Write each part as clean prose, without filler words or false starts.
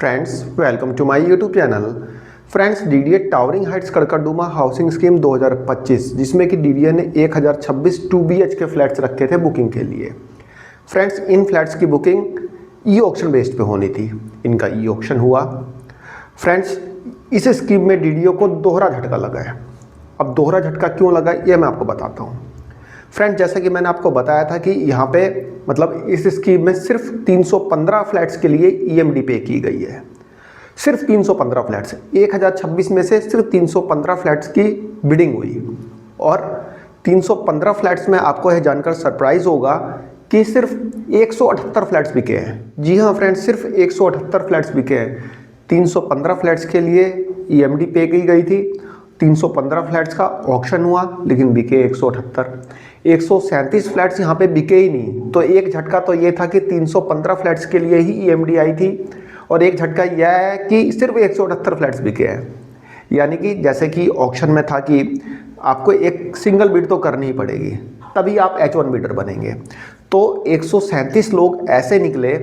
Friends welcome to my YouTube channel. Friends DDA towering heights Karkardooma housing scheme 2025 जिसमें कि DDA ने 1026 2 BH के flats रखे थे बुकिंग के लिए। फ्रेंड्स इन फ्लैट्स की बुकिंग ई ऑक्शन बेस्ड पे होनी थी। इनका ई ऑक्शन हुआ। फ्रेंड्स इस स्कीम में डीडीए को दोहरा झटका लगा है। अब दोहरा झटका क्यों लगा ये मैं आपको बताता हूँ। फ्रेंड्स जैसा कि मैंने आपको बताया था कि यहाँ पे मतलब इस स्कीम में सिर्फ 315 फ्लैट्स के लिए ईएमडी पे की गई है। सिर्फ 315 फ्लैट्स, 1026 में से सिर्फ 315 फ्लैट्स की बिडिंग हुई। और 315 फ्लैट्स में आपको यह जानकर सरप्राइज होगा कि सिर्फ 178 फ्लैट्स बिके हैं। जी हाँ फ्रेंड्स, सिर्फ 178 फ्लैट्स बिके हैं। 315 फ्लैट्स के लिए ईएमडी पे की गई थी। 315 फ्लैट्स का ऑक्शन हुआ लेकिन बिके 178। 137 फ्लैट्स यहाँ पे बिके ही नहीं। तो एक झटका तो ये था कि 315 फ्लैट्स के लिए ही ईएमडी आई थी, और एक झटका यह है कि सिर्फ 178 फ्लैट्स बिके हैं। यानी कि जैसे कि ऑक्शन में था कि आपको एक सिंगल बिड तो करनी ही पड़ेगी, तभी आप H1 बिडर बनेंगे। तो 137 लोग ऐसे निकले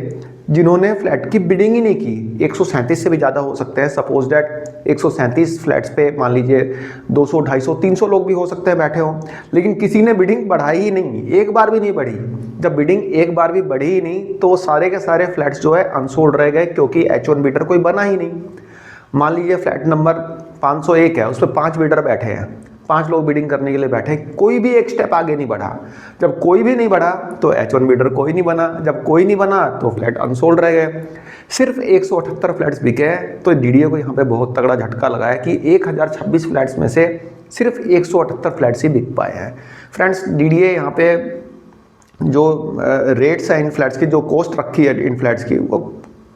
जिन्होंने फ्लैट की बिडिंग ही नहीं की। 137 से भी ज़्यादा हो सकते हैं। सपोज डैट 137 फ्लैट्स पे मान लीजिए 200, 250, 300 लोग भी हो सकते हैं बैठे हों, लेकिन किसी ने बिडिंग बढ़ाई ही नहीं, एक बार भी नहीं बढ़ी। जब बिडिंग एक बार भी बढ़ी ही नहीं तो सारे के सारे फ्लैट्स जो है अनसोल्ड रह गए, क्योंकि H1 बिडर कोई बना ही नहीं। मान लीजिए फ्लैट नंबर 501 है, उस पर 5 बिडर बैठे हैं, 5 लोग बिडिंग करने के लिए बैठे, कोई भी एक स्टेप आगे नहीं बढ़ा। जब कोई भी नहीं बढ़ा तो H1 बिडर कोई नहीं बना। जब कोई नहीं बना तो फ्लैट अनसोल्ड रह गए। सिर्फ 178 फ्लैट्स बिके हैं। तो डीडीए को यहाँ पे बहुत तगड़ा झटका लगा है कि 1026 फ्लैट्स में से सिर्फ 178 फ्लैट्स ही बिक पाए हैं। फ्रेंड्स डीडीए यहाँ पे जो रेट्स हैं इन फ्लैट्स की, जो कॉस्ट रखी है इन फ्लैट्स की, वो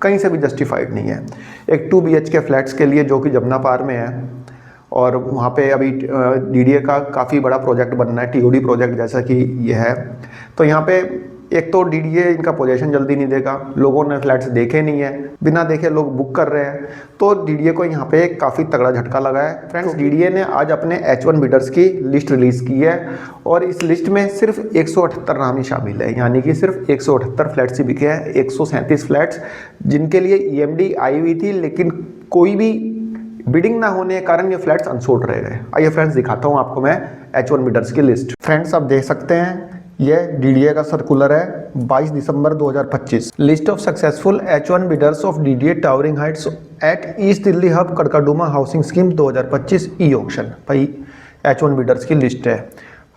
कहीं से भी जस्टिफाइड नहीं है। एक 2 BH के फ्लैट्स के लिए जो कि जमुना पार में है, और वहाँ पे अभी डीडीए का काफ़ी बड़ा प्रोजेक्ट बनना है, टीओडी प्रोजेक्ट जैसा कि ये है। तो यहाँ पे एक तो डीडीए इनका पोजीशन जल्दी नहीं देगा, लोगों ने फ्लैट्स देखे नहीं है, बिना देखे लोग बुक कर रहे हैं। तो डीडीए को यहाँ पे काफ़ी तगड़ा झटका लगा है। फ्रेंड्स डीडीए ने आज अपने H1 बिडर्स की लिस्ट रिलीज़ की है, और इस लिस्ट में सिर्फ 178 नाम ही शामिल है। यानी कि सिर्फ 178 फ्लैट्स ही बिके हैं। 137 फ्लैट्स जिनके लिए ईएमडी आई हुई थी, लेकिन कोई भी बिडिंग ना होने के कारण ये फ्लैट्स अनसोल्ड रह गए। आइए फ्रेंड्स दिखाता हूँ आपको मैं H1 बिडर्स की लिस्ट। फ्रेंड्स आप देख सकते हैं ये डीडीए का सर्कुलर है 22 दिसंबर 2025। List of successful H1 bidders of DDA towering heights at east Delhi hub Karkardooma housing scheme 2025 e auction. भाई H1 बिडर्स की लिस्ट है।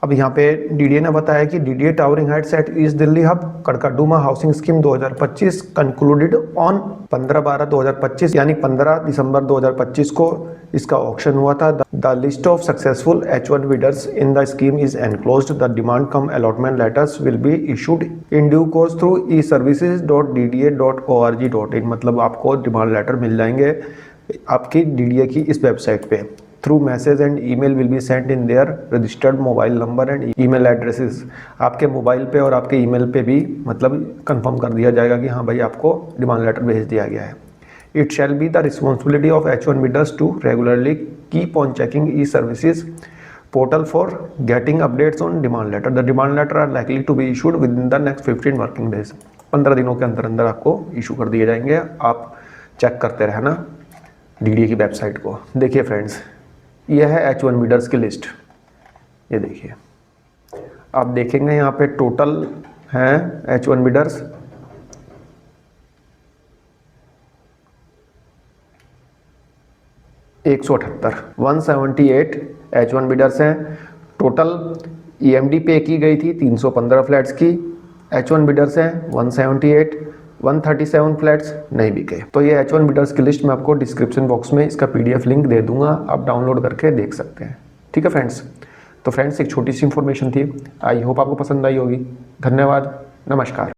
अब यहाँ पे डीडीए ने बताया कि DDA towering heights at east Delhi hub Karkardooma housing scheme 2025 concluded on 15/12/2025, यानी 15 दिसंबर 2025 को इसका ऑक्शन हुआ था। The list of successful H1 bidders in the scheme is enclosed. The demand come allotment letters will be issued in due course through eservices.dda.org.in। मतलब आपको demand letter मिल जाएंगे आपकी DDA की इस वेबसाइट पे। Through message and email will be sent in their registered mobile number and email addresses. आपके mobile पे और आपके ईमेल पे भी मतलब कंफर्म कर दिया जाएगा कि हाँ भाई आपको डिमांड लेटर भेज दिया गया है। It shall be the responsibility of H1 bidders to regularly keep on checking e-services portal for getting updates on demand letter. The demand letter are likely to be issued within the next 15 working days. 15 दिनों के अंदर अंदर आपको issue कर दिए जाएंगे। आप check करते रहना डीडीए की वेबसाइट को। देखिए फ्रेंड्स यह है H1 बिडर्स की लिस्ट। ये देखिए आप देखेंगे यहाँ पे टोटल हैं H1 बिडर्स 178 H1 बिडर्स हैं। टोटल ईएमडी पे की गई थी 315 फ्लैट्स की। H1 बिडर्स हैं 178, 137 फ्लैट्स नहीं बिके। तो ये H1 बिडर्स की लिस्ट मैं आपको डिस्क्रिप्शन बॉक्स में इसका PDF लिंक दे दूंगा, आप डाउनलोड करके देख सकते हैं। ठीक है फ्रेंड्स। तो फ्रेंड्स एक छोटी सी इन्फॉर्मेशन थी, आई होप आपको पसंद आई होगी। धन्यवाद, नमस्कार।